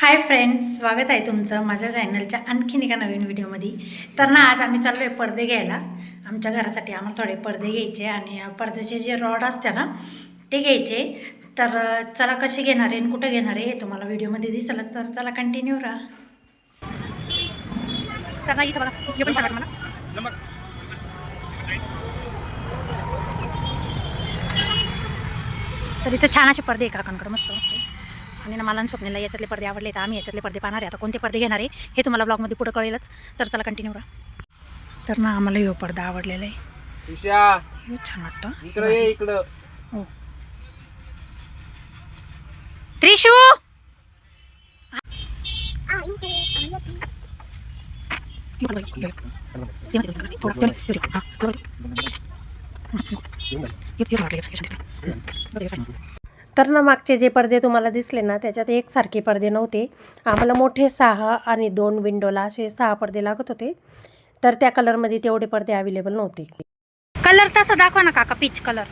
Hi friends, स्वागत आहे तुमचं माझ्या चॅनलच्या आणखीन एका नवीन व्हिडिओमध्ये. तर ना आज आम्ही चाललो आहे पडदे घ्यायला. आमच्या घरासाठी आम्हाला थोडे पडदे घ्यायचे आणि पडद्याचे जे रॉड असते ना ते घ्यायचे. तर चला कसे घेणार आहे आणि कुठं घेणार आहे हे तुम्हाला व्हिडिओमध्ये दिसलं, तर चला कंटिन्यू राहा. तर इथं बघा, हे पण छान वाटतं मला. तर इथं छान असे पडदे आहे काकांकडे, मस्त मस्त. आणि ना मला स्वप्नेला याच्यातले पडदे आवडले, तर आम्ही याच्यातले पडदे पाहणार आहे. आता कोणते पडदे घेणार आहे हे तुम्हाला ब्लॉगमध्ये पुढे कळेलच. तर चला कंटिन्यू राहा. तर ना आम्हाला ह्यो पडदा आवडलेला आहे. ह्यो छान वाटतं. इकडं हो त्रिशू तर ना मागचे जे पडदे तुम्हाला दिसले ना त्याच्यात एकसारखे पडदे नव्हते. आम्हाला मोठे 6 आणि 2 विंडोला असे 6 पडदे लागत होते. तर त्या कलरमध्ये तेवढे पडदे अवेलेबल नव्हते. कलर तसा दाखवा ना काका, पीच कलर.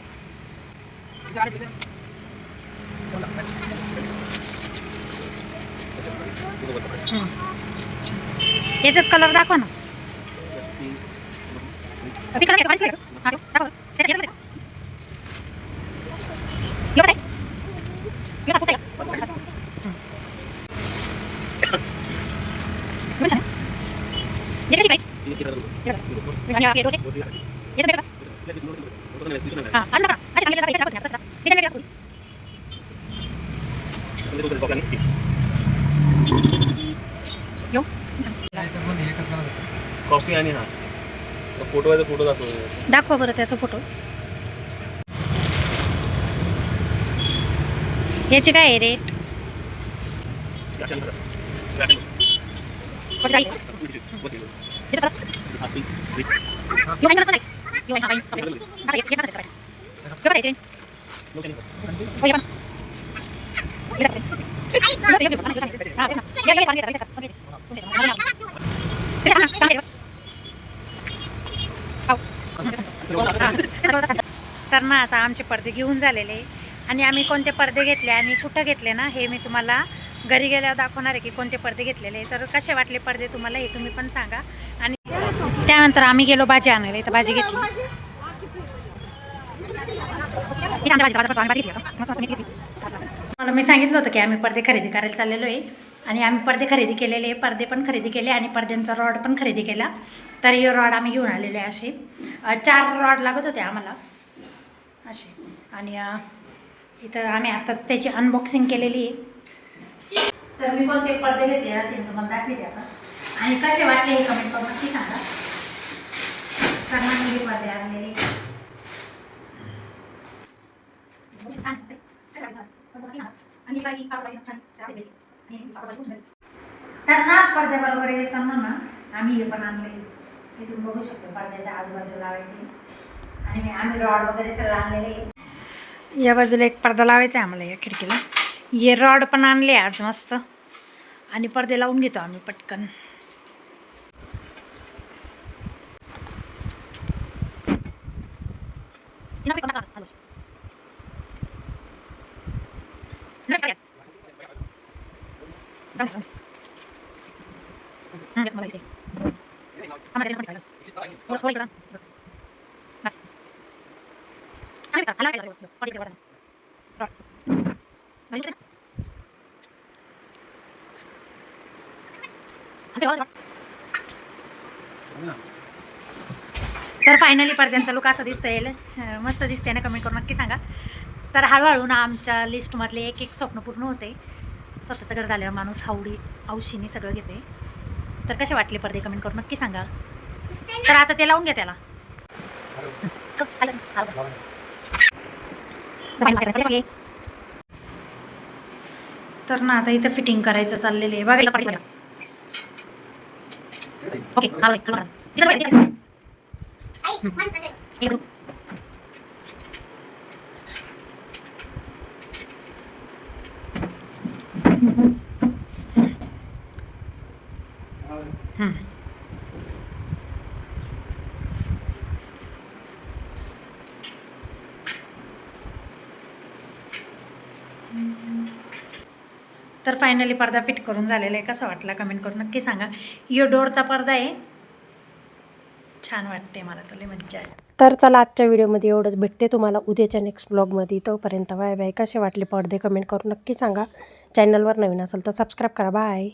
याच्यात कलर दाखवा ना. कॉफी आणि हा फोटो आहे, फोटो दाखवा बरं त्याचा फोटो. याचे काय आहे रेट? तर ना आता आमचे पडदे घेऊन झालेले आणि आम्ही कोणते पडदे घेतले आणि कुठं घेतले ना हे मी तुम्हाला घरी गेल्यावर दाखवणार आहे की कोणते पडदे घेतलेले. तर कसे वाटले पडदे तुम्हाला हे तुम्ही पण सांगा. आणि त्यानंतर आम्ही गेलो भाजी आणायला. इथं भाजी घेतली. मला मी सांगितलं होतं की आम्ही पडदे खरेदी करायला चाललेलो आहे आणि आम्ही पडदे खरेदी केलेले, पडदे पण खरेदी केले आणि पडद्यांचा रॉड पण खरेदी केला. तर हे रॉड आम्ही घेऊन आलेलो आहे. असे 4 रॉड लागत होते आम्हाला असे. आणि इथं आम्ही आता त्याची अनबॉक्सिंग केलेली आहे. तर मी कोणते पडदे घेतले ना ते तुम्हाला दाखवते आता. आणि कसे वाटले हे कमेंट करून नक्की सांगा. तर मी हे पडदे आणलेले तर ना पडद्याबरोबर येताना ना आम्ही हे पण आणले. हे तुम्ही बघू शकतो, पडद्याच्या आजूबाजूला लावायचे. आणि आम्ही रॉड वगैरे सगळं आणलेले. या बाजूला एक पडदा लावायचा आहे आम्हाला या खिडकीला. हे रॉड पण आणले आज मस्त. आणि पडदे लावून घेतो आम्ही पटकन. तर फायनली पडद्यांचा लुक असं दिसतं येईल. मस्त दिसते ना, कमेंट करून नक्की सांगा. तर हळूहळू ना आमच्या लिस्टमधले एक एक स्वप्न पूर्ण होते. स्वतःचं घर झाल्यावर माणूस हौशीने सगळं घेते. तर कसे वाटले पडदे कमेंट करून नक्की सांगा. तर आता ते लावून घ्या त्याला. तर ना आता इथं फिटिंग करायचं चाललेलं आहे बघा. ओके तर फायनली पडदा फिट करून झालेला आहे. कसा वाटला कमेंट करून नक्की सांगा. यो डोरचा पडदा आहे. छान वाटते मला, तर लई मज्जा आहे. तर चला आजच्या व्हिडिओमध्ये एवढंच. भेटते तुम्हाला उद्याच्या नेक्स्ट ब्लॉगमध्ये. तोपर्यंत बाय बाय. कसे वाटले पडदे कमेंट करून नक्की सांगा. चॅनलवर नवीन असेल तर सबस्क्राईब करा. बाय.